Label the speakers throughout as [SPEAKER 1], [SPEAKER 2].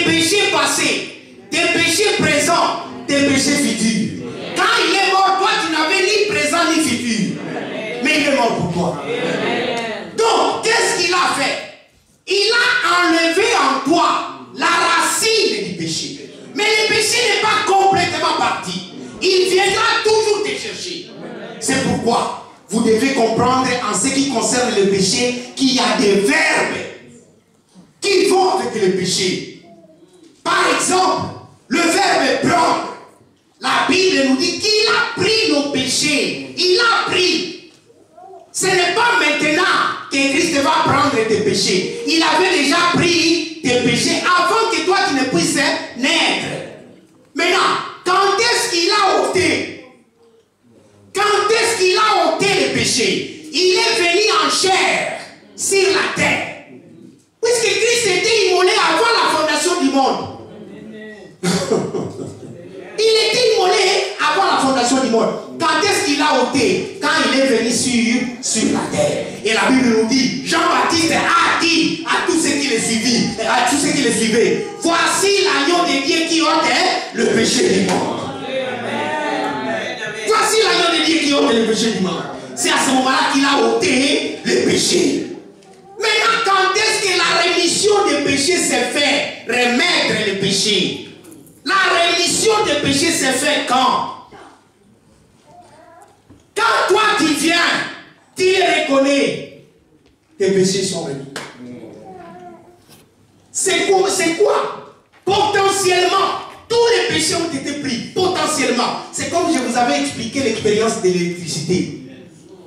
[SPEAKER 1] des péchés passés, des péchés présents, des péchés futurs. Quand il est mort, toi tu n'avais ni présent ni futur. Mais il est mort pour toi. Donc, qu'est-ce qu'il a fait? Il a enlevé en toi la racine du péché. Mais le péché n'est pas complètement parti. Il viendra toujours te chercher. C'est pourquoi vous devez comprendre en ce qui concerne le péché qu'il y a des verbes qui vont avec le péché. Par exemple, le verbe prendre. La Bible nous dit qu'il a pris nos péchés. Il a pris. Ce n'est pas maintenant que Christ va prendre tes péchés. Il avait déjà pris tes péchés avant que toi tu ne puisses naître. Maintenant, quand est-ce qu'il a ôté? Quand est-ce qu'il a ôté les péchés? Il est venu en chair sur la terre. Puisque Christ était immolé avant la fondation du monde. Il était immolé avant la fondation du monde. Quand est-ce qu'il a ôté? Quand il est venu sur la terre. Et la Bible nous dit, Jean-Baptiste a dit à tous ceux qui le suivaient, voici l'agneau de Dieu qui ôte le péché du monde. Voici l'agneau de Dieu qui ôte le péché du monde. C'est à ce moment-là qu'il a ôté le péché. Maintenant, quand est-ce que la rémission des péchés s'est fait? Remettre le péché. La rémission des péchés s'est faite quand? Quand toi tu viens, tu les reconnais, tes péchés sont remis. C'est quoi? Potentiellement, tous les péchés ont été pris. Potentiellement. C'est comme je vous avais expliqué l'expérience de l'électricité.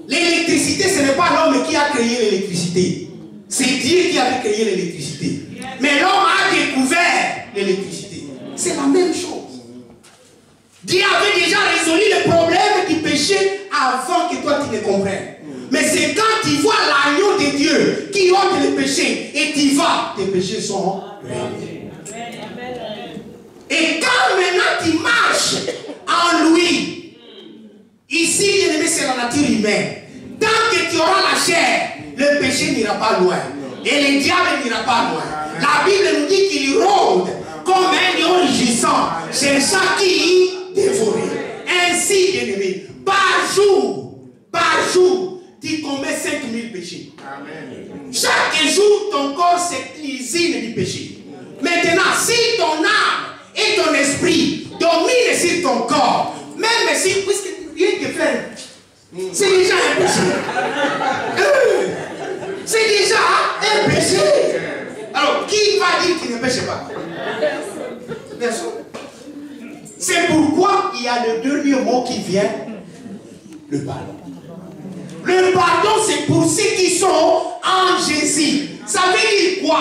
[SPEAKER 1] L'électricité, ce n'est pas l'homme qui a créé l'électricité. C'est Dieu qui avait créé l'électricité. Mais l'homme a découvert l'électricité. C'est la même chose. Dieu avait déjà résolu le problème du péché avant que toi tu ne comprennes. Mais c'est quand tu vois l'agneau de Dieu qui ôte le péché et tu vas, tes péchés sont réglés. Et quand maintenant tu marches en lui, ici bien aimé c'est la nature humaine. Tant que tu auras la chair, le péché n'ira pas loin. Et le diable n'ira pas loin. La Bible nous dit qu'il rôde comme un lion rugissant, cherchant qui dévorer. Ainsi, bien-aimé, par jour, tu commets 5000 péchés. Amen. Chaque jour, ton corps, c'est l'usine du péché. Maintenant, si ton âme et ton esprit dominent sur ton corps, même si, puisque rien que faire, c'est déjà un péché. C'est déjà un péché. Alors, qui va dire qu'il ne pêche pas? Personne. C'est pourquoi il y a le dernier mot qui vient, le pardon. Le pardon, c'est pour ceux qui sont en Jésus. Ça veut dire quoi?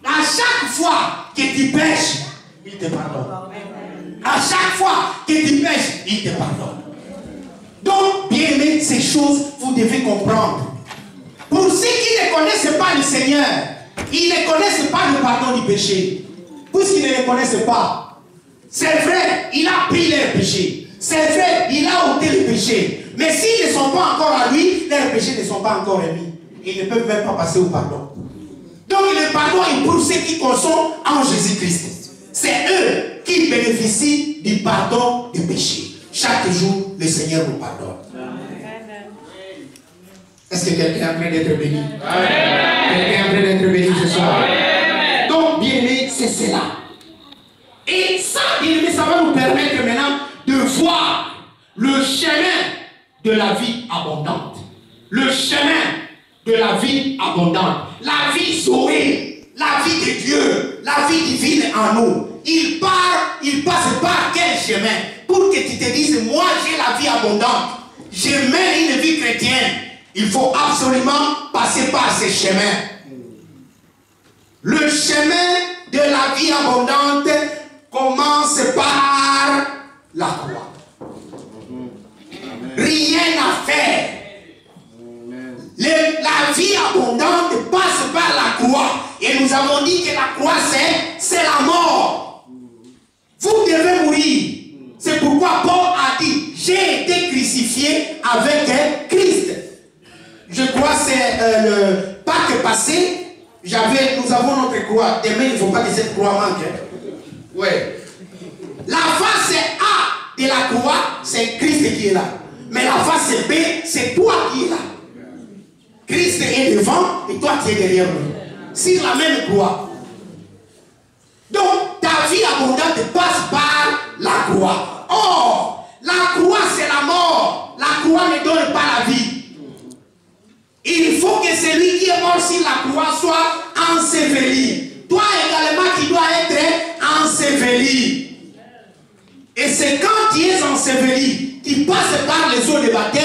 [SPEAKER 1] À chaque fois que tu pêches, il te pardonne. À chaque fois que tu pêches, il te pardonne. Donc, bien aimé, ces choses, vous devez comprendre. Pour ceux qui ne connaissent pas le Seigneur, ils ne connaissent pas le pardon du péché. Puisqu'ils ne le connaissent pas, c'est vrai, il a pris leurs péchés. C'est vrai, il a ôté le péché. Mais s'ils ne sont pas encore à lui, leurs péchés ne sont pas encore remis. Ils ne peuvent même pas passer au pardon. Donc le pardon est pour ceux qui sont en Jésus-Christ. C'est eux qui bénéficient du pardon du péché. Chaque jour, le Seigneur nous pardonne. Est-ce que quelqu'un est en train d'être béni? Quelqu'un est en train d'être béni ce soir? Donc, bien aimé, c'est cela. Et ça, bien aimé, ça va nous permettre maintenant de voir le chemin de la vie abondante. Le chemin de la vie abondante. La vie sauvée. La vie de Dieu. La vie divine en nous. Il passe par quel chemin? Pour que tu te dises, moi j'ai la vie abondante. Je mène une vie chrétienne. Il faut absolument passer par ce chemin. Le chemin de la vie abondante commence par la croix. Rien à faire. La vie abondante passe par la croix. Et nous avons dit que la croix, c'est la mort. Vous devez mourir. C'est pourquoi Paul a dit, j'ai été crucifié avec Christ. Je crois que c'est le Pâques passé. Nous avons notre croix. Demain, il ne faut pas que cette croix manque. Ouais. La face A de la croix, c'est Christ qui est là. Mais la face B, c'est toi qui es là. Christ est devant et toi tu es derrière lui. Sur la même croix. Donc, ta vie abondante passe par la croix. Or, la croix c'est la mort. La croix ne donne pas la vie. Il faut que celui qui est mort sur la croix soit enseveli. Toi également qui dois être enseveli. Et c'est quand tu es enseveli, tu passes par les eaux de baptême,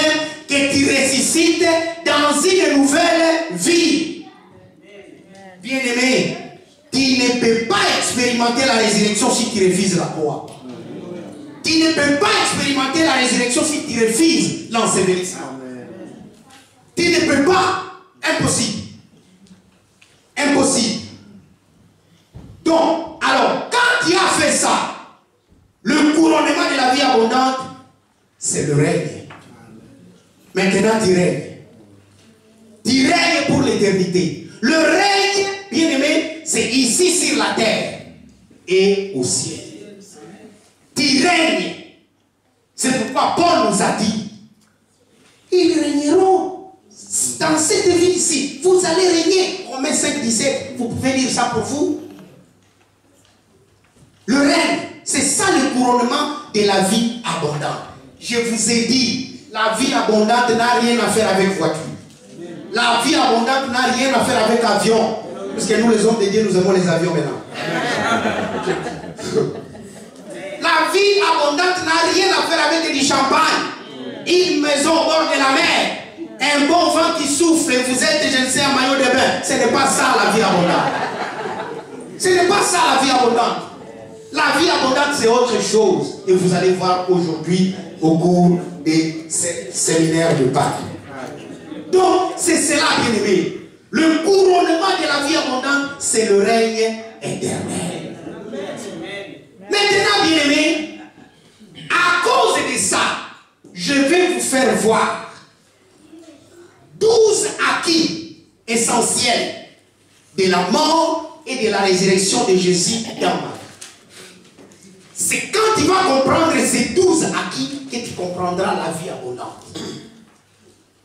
[SPEAKER 1] que tu ressuscites dans une nouvelle vie. Bien-aimé, tu ne peux pas expérimenter la résurrection si tu refuses la croix. Tu ne peux pas expérimenter la résurrection si tu refuses l'ensevelissement. Tu ne peux pas. Impossible. Impossible. Donc, alors, quand tu as fait ça, le couronnement de la vie abondante, c'est le règne. Maintenant, tu règnes. Tu règnes pour l'éternité. Le règne, bien aimé, c'est ici sur la terre et au ciel. Tu règnes. C'est pourquoi Paul nous a dit, ils régneront dans cette vie ici. Vous allez régner. Romains 5, 17. Vous pouvez lire ça pour vous. Le règne, c'est ça le couronnement de la vie abondante. Je vous ai dit, la vie abondante n'a rien à faire avec voiture. La vie abondante n'a rien à faire avec avion. Parce que nous les hommes de Dieu, nous aimons les avions maintenant. La vie abondante n'a rien à faire avec du champagne. Une maison au bord de la mer. Un bon vent qui souffle et vous êtes, je ne sais, un maillot de bain. Ce n'est pas ça la vie abondante. Ce n'est pas ça la vie abondante. La vie abondante, c'est autre chose. Et vous allez voir aujourd'hui au cours des séminaires de Pâques. Donc, c'est cela, bien aimé. Le couronnement de la vie abondante, c'est le règne éternel. Maintenant, bien aimé, à cause de ça, je vais vous faire voir 12 acquis essentiels de la mort et de la résurrection de Jésus dans ma vie. C'est quand tu vas comprendre ces 12 acquis que tu comprendras la vie abondante.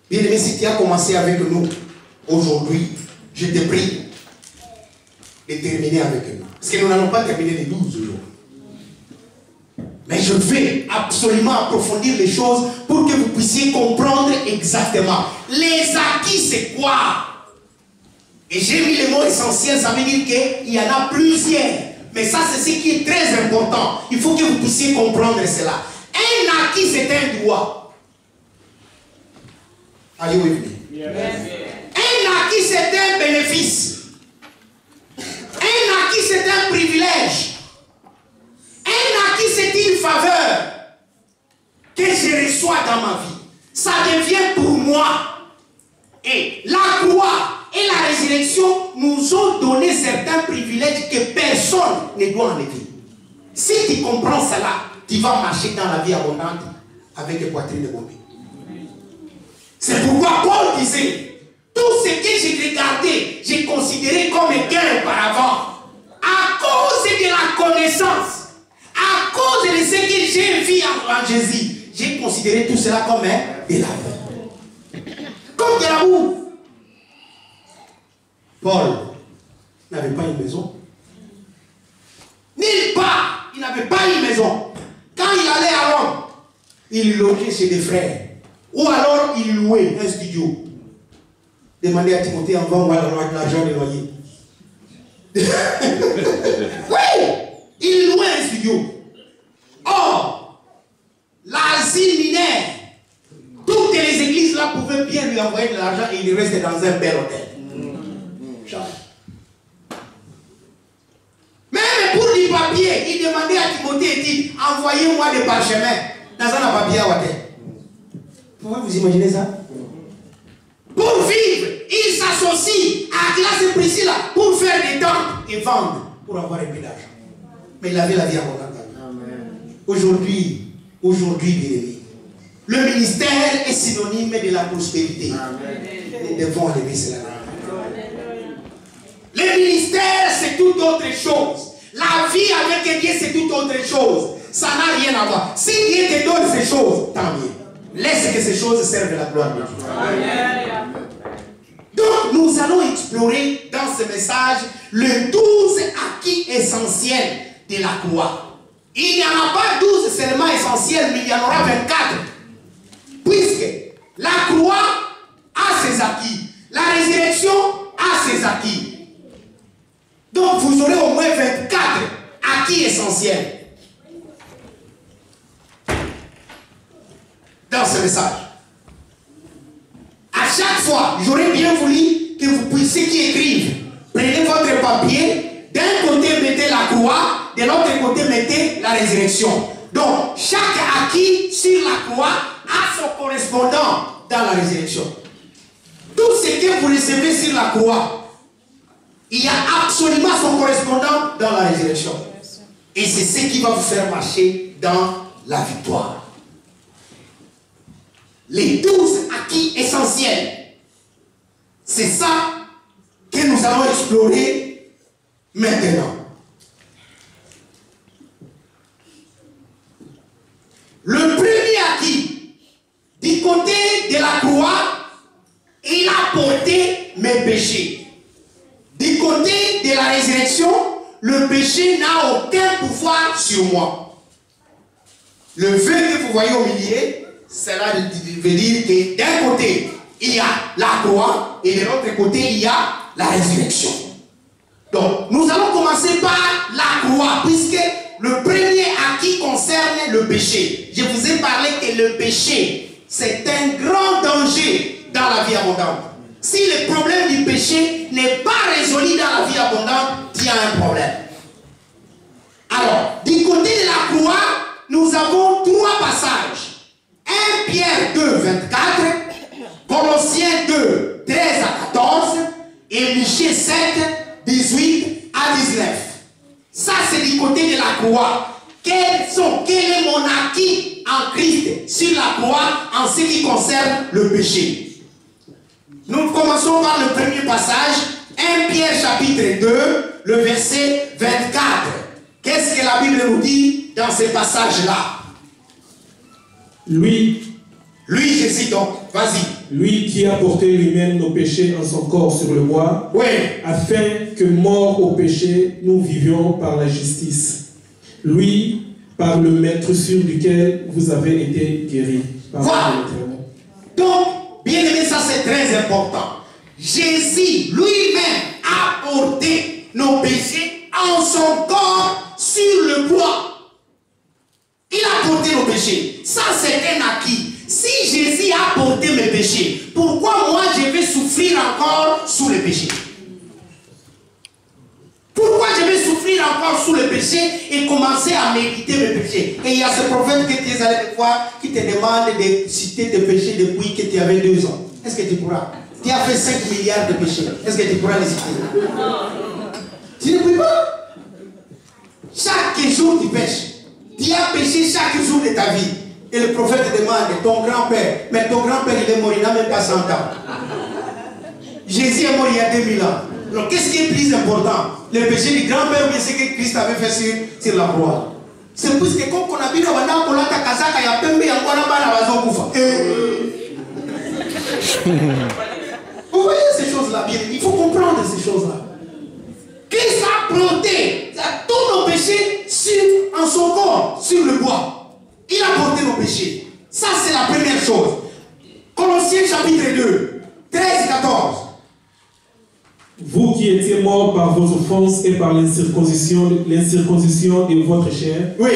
[SPEAKER 1] Bien aimé, si tu as commencé avec nous aujourd'hui, je te prie de terminer avec nous. Parce que nous n'allons pas terminer les 12 aujourd'hui. Mais je vais absolument approfondir les choses pour que vous puissiez comprendre exactement. Les acquis, c'est quoi? Et j'ai mis les mots essentiels, ça veut dire qu'il y en a plusieurs. Mais ça, c'est ce qui est très important. Il faut que vous puissiez comprendre cela. Un acquis, c'est un droit. Are you with me? Yes. Un acquis, c'est un bénéfice. Un acquis, c'est un privilège. Un acquis, c'est une faveur que je reçois dans ma vie. Ça devient pour moi. Et la croix et la résurrection nous ont donné certains privilèges que personne ne doit enlever. Si tu comprends cela, tu vas marcher dans la vie abondante avec les poitrines de bombée. C'est pourquoi Paul disait, tout ce que j'ai regardé, j'ai considéré comme un gain auparavant. À cause de la connaissance, à cause de ce que j'ai vu en Jésus, j'ai considéré tout cela comme de l'amour. Comme de l'amour. Paul n'avait pas une maison. Nulle part, il n'avait pas une maison. Quand il allait à Rome, il logeait chez des frères. Ou alors il louait un studio. Demandez à Timothée, envoie-moi l'argent des loyers. Oui, il louait un studio. Or, l'asile mineure, toutes les églises là pouvaient bien lui envoyer de l'argent et il restait dans un bel hôtel. Même pour du papier, il demandait à Timothée, il dit, envoyez-moi des parchemins dans un papier à hôtel. Pouvez vous imaginer ça? Pour vivre, il s'associe à Classe Priscilla pour faire des temples et vendre pour avoir un peu d'argent. Mais il avait la vie abondante. Aujourd'hui, bien-aimé, le ministère est synonyme de la prospérité. Nous devons enlever cela. Le ministère, c'est toute autre chose. La vie avec Dieu, c'est toute autre chose. Ça n'a rien à voir. Si Dieu te donne ces choses, tant mieux. Laisse que ces choses servent à la gloire de Dieu. Donc, nous allons explorer dans ce message le 12 acquis essentiels de la croix. Il n'y en a pas 12 seulement essentiels, mais il y en aura 24. Puisque la croix a ses acquis, la résurrection a ses acquis. Donc, vous aurez au moins 24 acquis essentiels dans ce message. À chaque fois, j'aurais bien voulu que vous puissiez qui écrivent. Prenez votre papier, d'un côté mettez la croix, de l'autre côté mettez la résurrection. Donc, chaque acquis sur la croix a son correspondant dans la résurrection. Tout ce que vous recevez sur la croix, il y a absolument son correspondant dans la résurrection. Et c'est ce qui va vous faire marcher dans la victoire. Les 12 acquis essentiels. C'est ça que nous allons explorer maintenant. Le premier acquis, du côté de la croix, il a porté mes péchés. Du côté de la résurrection, le péché n'a aucun pouvoir sur moi. Le vœu que vous voyez au milieu, cela veut dire que d'un côté, il y a la croix et de l'autre côté, il y a la résurrection. Donc, nous allons commencer par la croix, puisque le premier acquis concerne le péché. Je vous ai parlé que le péché, c'est un grand danger dans la vie abondante. Si le problème du péché n'est pas résolu dans la vie abondante, il y a un problème. Alors, du côté de la croix, nous avons 3 passages. 1 Pierre 2, 24, Colossiens 2, 13 à 14 et Michée 7, 18 à 19. Ça, c'est du côté de la croix. Quel est mon acquis en Christ sur la croix en ce qui concerne le péché? Nous commençons par le premier passage, 1 Pierre chapitre 2, le verset 24. Qu'est-ce que la Bible nous dit dans ce passage-là?
[SPEAKER 2] Lui,
[SPEAKER 1] Jésus donc, vas-y.
[SPEAKER 2] Lui qui a porté lui-même nos péchés en son corps sur le bois,
[SPEAKER 1] Oui.
[SPEAKER 2] afin que, morts au péché, nous vivions par la justice. Lui, par le maître sur duquel vous avez été guéris.
[SPEAKER 1] Voilà. Donc, bien aimé, ça c'est très important. Jésus lui-même a porté nos péchés en son corps sur le bois. Il a porté nos péchés. Ça, c'est un acquis. Si Jésus a porté mes péchés, pourquoi moi je vais souffrir encore sous le péché? Pourquoi je vais souffrir encore sous le péché et commencer à méditer mes péchés? Et il y a ce prophète que tu es allé voir qui te demande de citer tes péchés depuis que tu avais 2 ans. Est-ce que tu pourras? Tu as fait 5 milliards de péchés. Est-ce que tu pourras les citer? Tu ne peux pas. Chaque jour tu pêches. Tu as péché chaque jour de ta vie. Et le prophète demande, ton grand-père, mais ton grand-père il est mort, il n'a même pas 100 ans. Jésus est mort il y a 2000 ans. Donc qu'est-ce qui est plus important? Le péché du grand-père ou bien ce que Christ avait fait sur la croix? C'est plus que quand on a vu le Wanda Kolata Kazaka, il y a Pembe, il y a Kouaraba, la Bazo Koufa. Vous voyez ces choses-là bien? Il faut comprendre ces choses-là. Christ a porté tous nos péchés en son corps, sur le bois. Il a porté nos péchés. Ça, c'est la première chose. Colossiens chapitre 2, 13 et 14.
[SPEAKER 2] Vous qui étiez morts par vos offenses et par l'incirconcision de votre chair,
[SPEAKER 1] oui.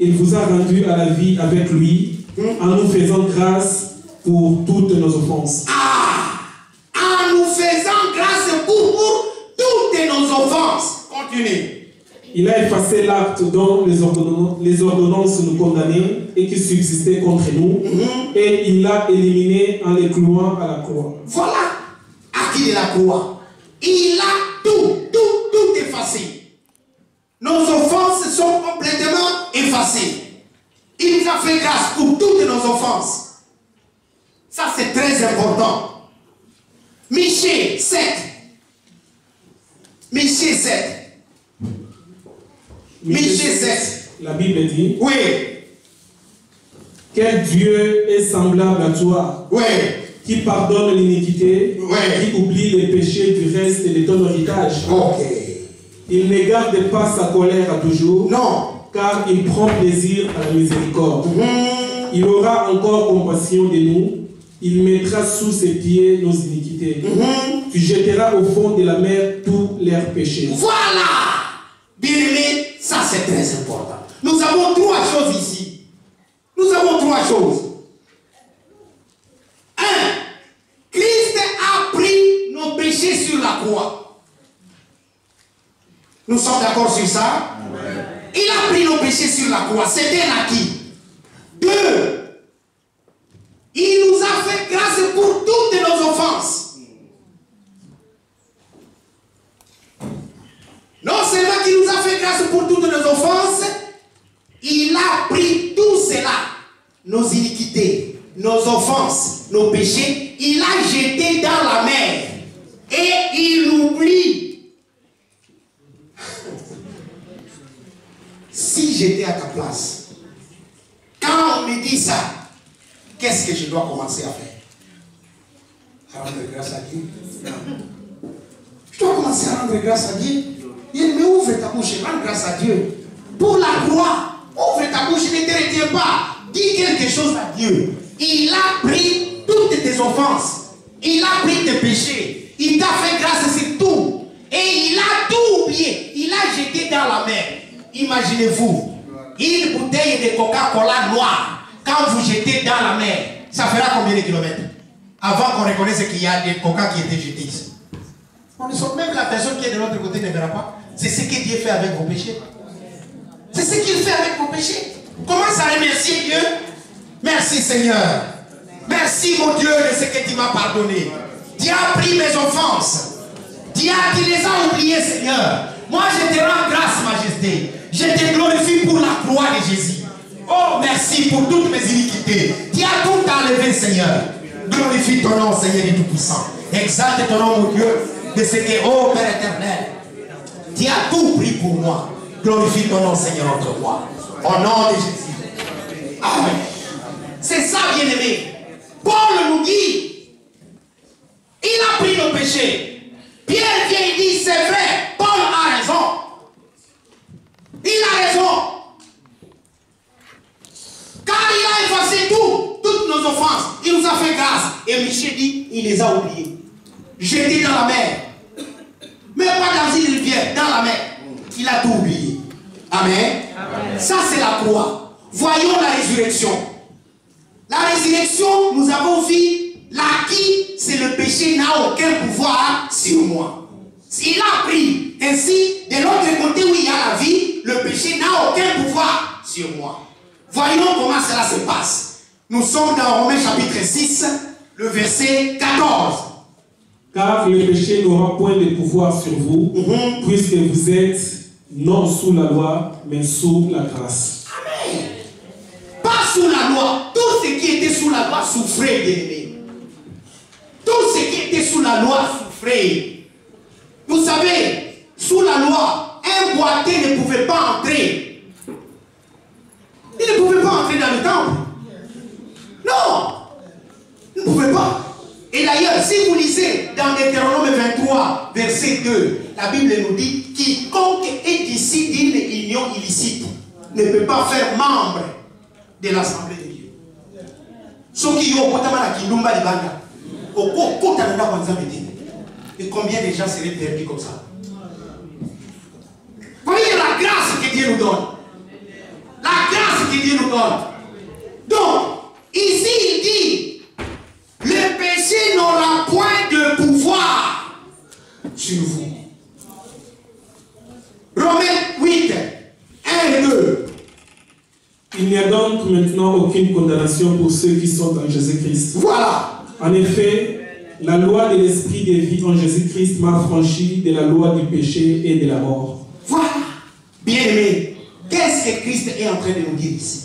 [SPEAKER 2] Il vous a rendus à la vie avec lui, en nous faisant grâce pour toutes nos offenses.
[SPEAKER 1] En nous faisant grâce pour toutes nos offenses. Continuez.
[SPEAKER 2] Il a effacé l'acte dont les ordonnances nous condamnaient et qui subsistaient contre nous, et il l'a éliminé en les clouant à la croix.
[SPEAKER 1] Voilà, acquis de la croix. Il a tout effacé. Nos offenses sont complètement effacées. Il nous a fait grâce pour toutes nos offenses. Ça, c'est très important. Michée 7. Michée 7. Michée 7.
[SPEAKER 2] La Bible dit,
[SPEAKER 1] Oui.
[SPEAKER 2] quel Dieu est semblable à toi,
[SPEAKER 1] Oui.
[SPEAKER 2] qui pardonne l'iniquité,
[SPEAKER 1] Oui.
[SPEAKER 2] qui oublie les péchés du reste de ton héritage.
[SPEAKER 1] Ok.
[SPEAKER 2] Il ne garde pas sa colère à toujours,
[SPEAKER 1] Non.
[SPEAKER 2] car il prend plaisir à la miséricorde. Il aura encore compassion de nous, il mettra sous ses pieds nos iniquités. Tu jetteras au fond de la mer tous leurs péchés.
[SPEAKER 1] Voilà. Bien-aimé, ça c'est très important. Nous avons trois choses ici. Nous avons trois choses. Un, Christ a pris nos péchés sur la croix. Nous sommes d'accord sur ça? Amen. Il a pris nos péchés sur la croix. C'était un acquis. Deux, il nous a fait grâce pour toutes nos offenses. Non seulement qu'il nous a fait grâce pour toutes nos offenses, il a pris tout cela, nos iniquités, nos offenses, nos péchés, il a jeté dans la mer et il oublie. Si j'étais à ta place, quand on me dit ça, qu'est-ce que je dois commencer à faire? À rendre grâce à Dieu. Je dois commencer à rendre grâce à Dieu. Il me ouvre ta bouche et rends grâce à Dieu. Pour la croix, ouvre ta bouche, ne te retiens pas. Dis quelque chose à Dieu. Il a pris toutes tes offenses. Il a pris tes péchés. Il t'a fait grâce sur tout. Et il a tout oublié. Il a jeté dans la mer. Imaginez-vous, une bouteille de Coca-Cola noire, quand vous jetez dans la mer, ça fera combien de kilomètres? Avant qu'on reconnaisse qu'il y a des Coca qui étaient jetés ici. Même la personne qui est de l'autre côté ne verra pas. C'est ce que Dieu fait avec vos péchés. C'est ce qu'il fait avec vos péchés. Commence à remercier Dieu. Merci Seigneur. Merci mon Dieu de ce que tu m'as pardonné. Tu as pris mes offenses. Tu les as oubliées Seigneur. Moi je te rends grâce Majesté. Je te glorifie pour la croix de Jésus. Oh merci pour toutes mes iniquités. Tu as tout enlevé Seigneur. Glorifie ton nom Seigneur du Tout-Puissant. Exalte ton nom mon Dieu. De ce que, oh Père éternel, tu as tout pris pour moi. Glorifie ton nom, Seigneur, notre roi. Au nom de Jésus. Amen. C'est ça, bien-aimé. Paul nous dit, il a pris nos péchés. Pierre vient et dit, c'est vrai, Paul a raison. Il a raison. Car il a effacé toutes nos offenses. Il nous a fait grâce. Et Michée dit, il les a oubliés. Jeté dans la mer. Même pas dans une rivière, dans la mer. Il a tout oublié. Amen. Amen. Ça c'est la croix. Voyons la résurrection. La résurrection, nous avons vu, l'acquis, c'est le péché n'a aucun pouvoir sur moi. Il a pris. Ainsi, de l'autre côté où il y a la vie, le péché n'a aucun pouvoir sur moi. Voyons comment cela se passe. Nous sommes dans Romains chapitre 6, le verset 14.
[SPEAKER 2] Car le péché n'aura point de pouvoir sur vous, puisque vous êtes non sous la loi, mais sous la grâce.
[SPEAKER 1] Amen. Pas sous la loi. Tout ce qui était sous la loi souffrait, bien-aimé. Tout ce qui était sous la loi souffrait. Vous savez, sous la loi, un boiteux ne pouvait pas entrer. Il ne pouvait pas entrer dans le temple. Non. Il ne pouvait pas. Et d'ailleurs, si vous lisez dans Deutéronome 23, verset 2, la Bible nous dit, quiconque est ici d'une union illicite ne peut pas faire membre de l'Assemblée de Dieu. Ceux qui ont et combien de gens seraient perdus comme ça? Voyez la grâce que Dieu nous donne. La grâce que Dieu nous donne. Donc, ici il dit, le péché n'aura point de pouvoir sur vous. Romains 8, 1 et 2.
[SPEAKER 2] Il n'y a donc maintenant aucune condamnation pour ceux qui sont en Jésus-Christ.
[SPEAKER 1] Voilà.
[SPEAKER 2] En effet, la loi de l'esprit de vie en Jésus-Christ m'a franchi de la loi du péché et de la mort.
[SPEAKER 1] Voilà. Bien-aimé, qu'est-ce que Christ est en train de nous dire ici?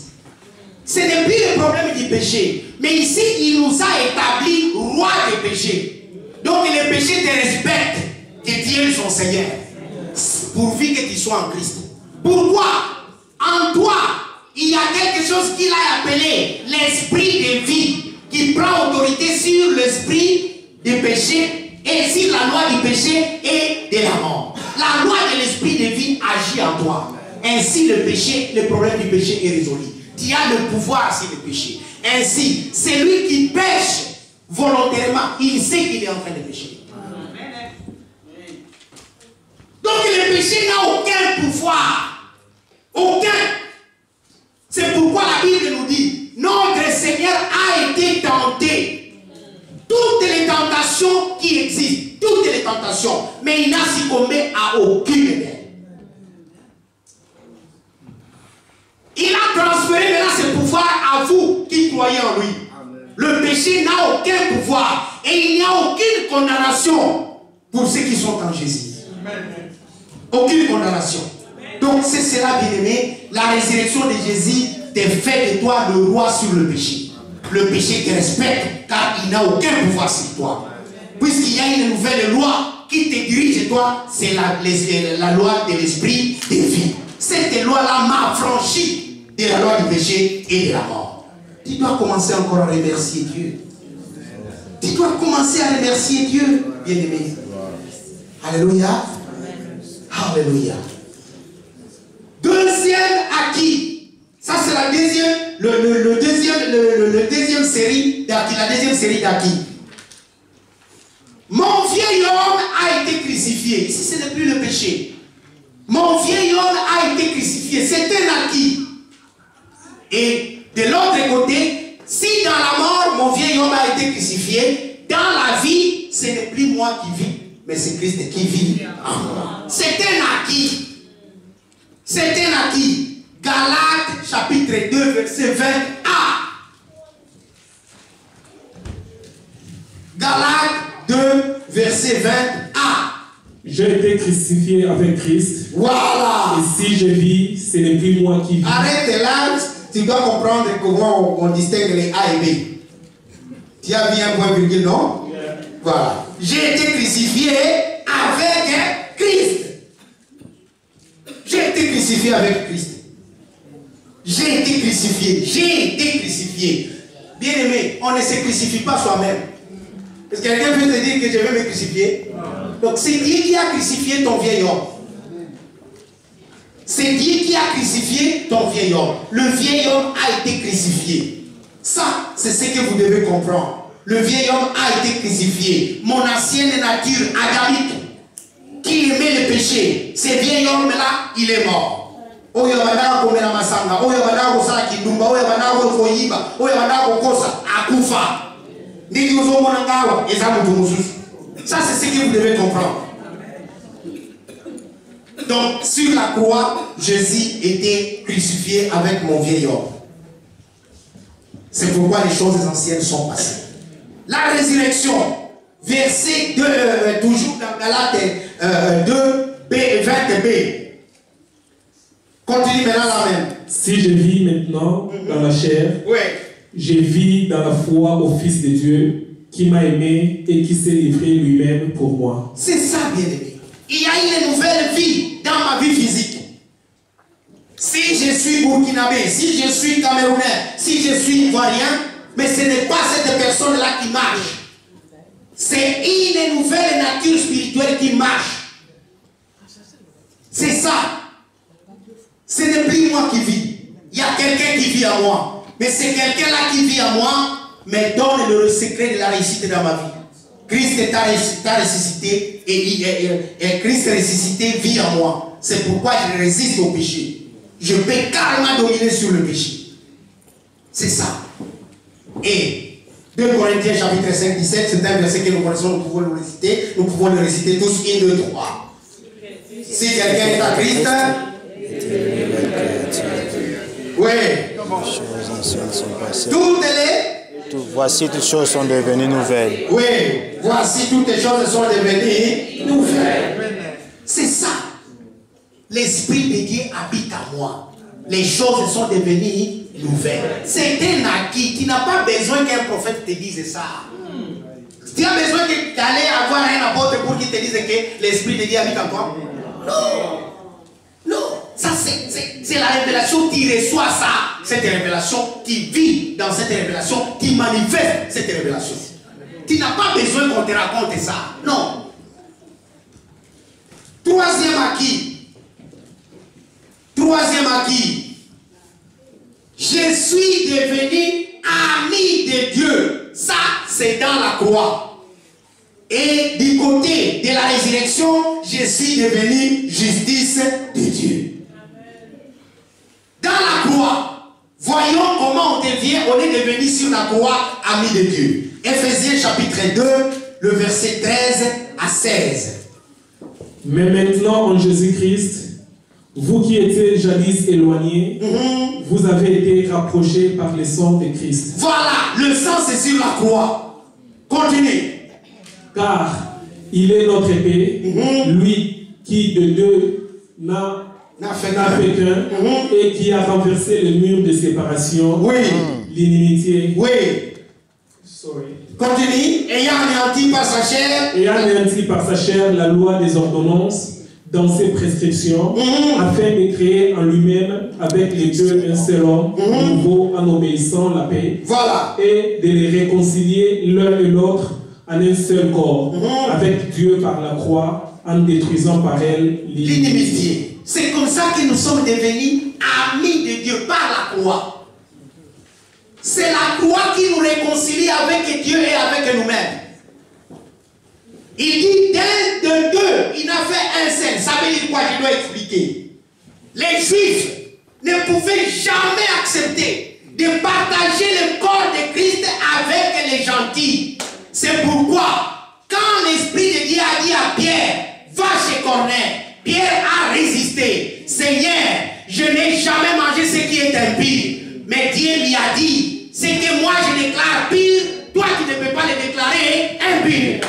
[SPEAKER 1] Ce n'est plus le problème du péché. Mais ici, il nous a établi roi des péchés. Donc les péchés te respectent, que Dieu est son Seigneur. Pourvu que tu sois en Christ. Pourquoi? quelque chose qu'il a appelé l'esprit de vie, qui prend autorité sur l'esprit du péché et sur la loi du péché et de la mort. La loi de l'esprit de vie agit en toi. Ainsi, le problème du péché est résolu. Tu as le pouvoir sur le péché. Ainsi, celui qui pêche volontairement, il sait qu'il est en train de pécher. Donc le péché n'a aucun pouvoir. Aucun. C'est pourquoi la Bible nous dit, notre Seigneur a été tenté. Toutes les tentations qui existent, toutes les tentations, mais il n'a succombé à aucune d'elles. Il a transféré maintenant ce pouvoir à vous qui croyez en lui. Le péché n'a aucun pouvoir et il n'y a aucune condamnation pour ceux qui sont en Jésus. Aucune condamnation. Donc c'est cela, bien-aimé, la résurrection de Jésus te fait de toi le roi sur le péché. Le péché te respecte car il n'a aucun pouvoir sur toi. Puisqu'il y a une nouvelle loi qui te dirige toi, c'est la loi de l'esprit de vie. Cette loi-là m'a affranchi de la loi du péché et de la mort. Tu dois commencer encore à remercier Dieu. Tu dois commencer à remercier Dieu, bien-aimé. Alléluia. Alléluia. Deuxième acquis. Ça c'est la deuxième, le deuxième série d'acquis, la deuxième série d'acquis. Mon vieil homme a été crucifié. Ici ce n'est plus le péché. Mon vieil homme a été crucifié. C'est un acquis. Et de l'autre côté, si dans la mort, mon vieil homme a été crucifié, dans la vie, ce n'est plus moi qui vis, mais c'est Christ qui vit en moi. C'est un acquis. C'est un acquis. Galates chapitre 2, verset 20a. Galates 2, verset 20a.
[SPEAKER 2] J'ai été crucifié avec Christ.
[SPEAKER 1] Voilà.
[SPEAKER 2] Et si je vis, ce n'est plus moi qui vis.
[SPEAKER 1] Arrête là, tu dois comprendre comment on distingue les A et B. Tu as mis un point virgule, non? Yeah. Voilà. J'ai été crucifié avec Christ. J'ai été crucifié avec Christ. J'ai été crucifié. J'ai été crucifié. Bien aimé, on ne se crucifie pas soi-même. Est-ce que quelqu'un veut te dire que je vais me crucifier? Donc c'est Dieu qui a crucifié ton vieil homme. C'est Dieu qui a crucifié ton vieil homme. Le vieil homme a été crucifié. Ça, c'est ce que vous devez comprendre. Le vieil homme a été crucifié. Mon ancienne nature adamique qui aimait le péché, ce vieil homme-là, il est mort. Oyo badako komela masanga, oyo badako sala kindumba, oyo badako koyiba, oyo badako kosa akufa. Ndiki uzomona ngawa eza mutu mususu. Ça c'est ce que vous devez comprendre. Donc sur la croix, Jésus était crucifié avec mon vieil homme. C'est pourquoi les choses anciennes sont passées. La résurrection, verset 2, toujours dans Galates 2, 20b. Continue maintenant la même.
[SPEAKER 2] Si je vis maintenant dans la chair, je vis dans la foi au Fils de Dieu qui m'a aimé et qui s'est livré lui-même pour moi.
[SPEAKER 1] C'est ça, bien-aimé. Il y a une nouvelle vie dans ma vie physique. Si je suis burkinabé, si je suis camerounais, si je suis ivoirien, mais ce n'est pas cette personne-là qui marche. C'est une nouvelle nature spirituelle qui marche. C'est ça. Ce n'est plus moi qui vis. Il y a quelqu'un qui vit en moi. Mais c'est quelqu'un-là qui vit en moi, mais donne le secret de la réussite dans ma vie. Christ t'a ressuscité et Christ ressuscité vit en moi. C'est pourquoi je résiste au péché. Je peux carrément dominer sur le péché. C'est ça. Et 2 Corinthiens chapitre 5, 17, c'est un verset que nous connaissons, nous pouvons le réciter. Nous pouvons le réciter tous, 1, 2, 3. Si quelqu'un est à Christ, oui.
[SPEAKER 3] Les choses anciennes sont passées.
[SPEAKER 1] Voici
[SPEAKER 3] toutes choses sont devenues nouvelles.
[SPEAKER 1] Oui, voici toutes les choses sont devenues nouvelles. C'est ça. L'Esprit de Dieu habite en moi. Les choses sont devenues nouvelles. C'est un acquis. Tu n'as pas besoin qu'un prophète te dise ça. Tu as besoin d'aller avoir un apôtre pour qu'il te dise que l'Esprit de Dieu habite en toi? Non. Non. Ça, c'est la révélation qui reçoit ça. Cette révélation, qui vit dans cette révélation, qui manifeste cette révélation. Tu n'as pas besoin qu'on te raconte ça. Non. Troisième acquis. Troisième acquis. Je suis devenu ami de Dieu. Ça, c'est dans la croix. Et du côté de la résurrection, je suis devenu justice de Dieu. Dans la croix, voyons comment on est devenu sur la croix ami de Dieu. Éphésiens chapitre 2, le verset 13 à 16.
[SPEAKER 2] Mais maintenant en Jésus-Christ, vous qui étiez jadis éloignés, vous avez été rapprochés par le sang de Christ.
[SPEAKER 1] Voilà, le sang c'est sur la croix. Continue.
[SPEAKER 2] Car il est notre épée, lui qui de deux n'a fait qu'un, et qui a renversé le mur de séparation, l'inimitié.
[SPEAKER 1] Oui. Continue. Ayant anéanti par sa chair.
[SPEAKER 2] Et anéanti par sa chair la loi des ordonnances dans ses prescriptions, afin de créer en lui-même avec les deux un seul homme, nouveau en obéissant la paix,
[SPEAKER 1] voilà.
[SPEAKER 2] Et de les réconcilier l'un et l'autre en un seul corps, avec Dieu par la croix, en détruisant par elle l'inimitié.
[SPEAKER 1] C'est comme ça que nous sommes devenus amis de Dieu par la croix. C'est la croix qui nous réconcilie avec Dieu et avec nous-mêmes. Il dit d'un de deux, il n'a fait un seul. Ça veut dire quoi? Je dois expliquer. Les Juifs ne pouvaient jamais accepter de partager le corps de Christ avec les gentils. C'est pourquoi, quand l'Esprit de Dieu a dit à Pierre, va chez Corneille, Pierre a résisté. Seigneur, je n'ai jamais mangé ce qui est impur. Mais Dieu lui a dit, ce que moi je déclare pire, toi tu ne peux pas le déclarer impur.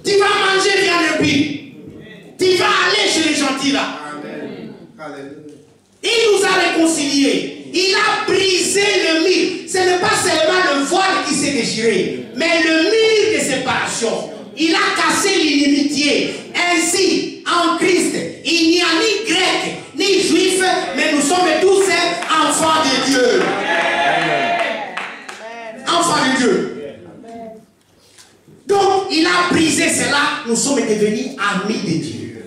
[SPEAKER 1] Tu vas manger bien impur. Tu vas aller chez les gentils là. Il nous a réconciliés. Il a brisé le mur. Ce n'est pas seulement le voile qui s'est déchiré, mais le mur de séparation. Il a cassé l'inimitié. Ainsi, en Christ, il n'y a ni grec, ni juif, mais nous sommes tous enfants de Dieu. Enfants de Dieu. Donc, il a brisé cela. Nous sommes devenus amis de Dieu.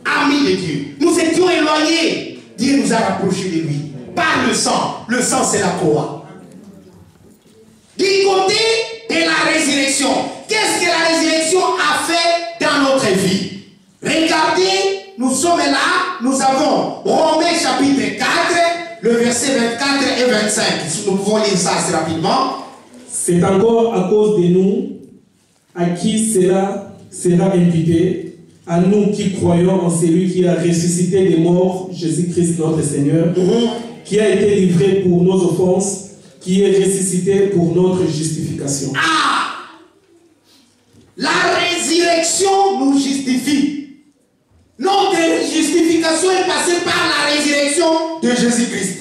[SPEAKER 1] Amis de Dieu. Nous étions éloignés. Dieu nous a rapprochés de lui. Par le sang. Le sang, c'est la croix. Du côté de la résurrection, qu'est-ce que la résurrection a fait dans notre vie? Regardez, nous sommes là, nous avons Romains chapitre 4, le verset 24 et 25. Nous pouvons lire ça assez rapidement.
[SPEAKER 2] C'est encore à cause de nous à qui cela sera imputé, à nous qui croyons en celui qui a ressuscité des morts, Jésus-Christ notre Seigneur, qui a été livré pour nos offenses, qui est ressuscité pour notre justification.
[SPEAKER 1] Ah! La résurrection nous justifie. Notre justification est passée par la résurrection de Jésus-Christ.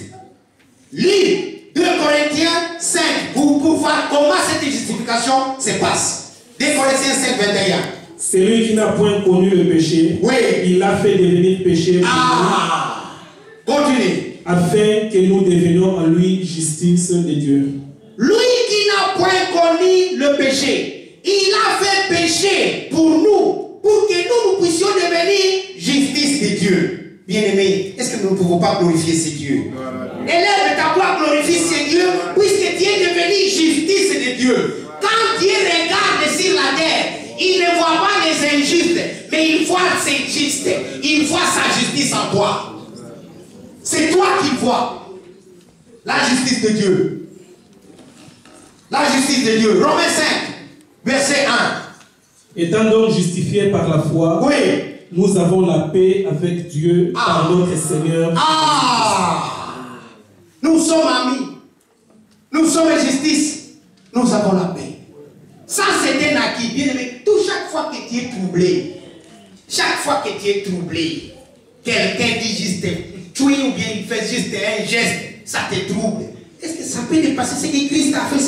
[SPEAKER 1] Lis 2 Corinthiens 5 pour voir comment cette justification se passe. 2 Corinthiens 5, 21.
[SPEAKER 2] Celui qui n'a point connu le péché, il l'a fait devenir péché pour nous,
[SPEAKER 1] continue.
[SPEAKER 2] afin que nous devenions en lui justice de Dieu.
[SPEAKER 1] Lui qui n'a point connu le péché, il a fait péché pour nous, pour que nous puissions devenir justice de Dieu. Bien-aimés, est-ce que nous ne pouvons pas glorifier ce Dieu? Élève ta voix, glorifie ce Dieu, puisque Dieu est devenu justice de Dieu. Quand Dieu regarde sur la terre, il ne voit pas les injustes, mais il voit ses justes. Il voit sa justice en toi. C'est toi qui vois la justice de Dieu. La justice de Dieu. Romains 5, verset 1.
[SPEAKER 2] Étant donc justifiés par la foi, nous avons la paix avec Dieu par notre Seigneur.
[SPEAKER 1] Nous sommes amis. Nous sommes justice. Nous avons la paix. Ça, c'est un acquis. Bien aimé, chaque fois que tu es troublé, quelqu'un dit juste tuer ou bien il fait juste un geste, ça te trouble. Est-ce que ça peut dépasser ce que Christ a fait?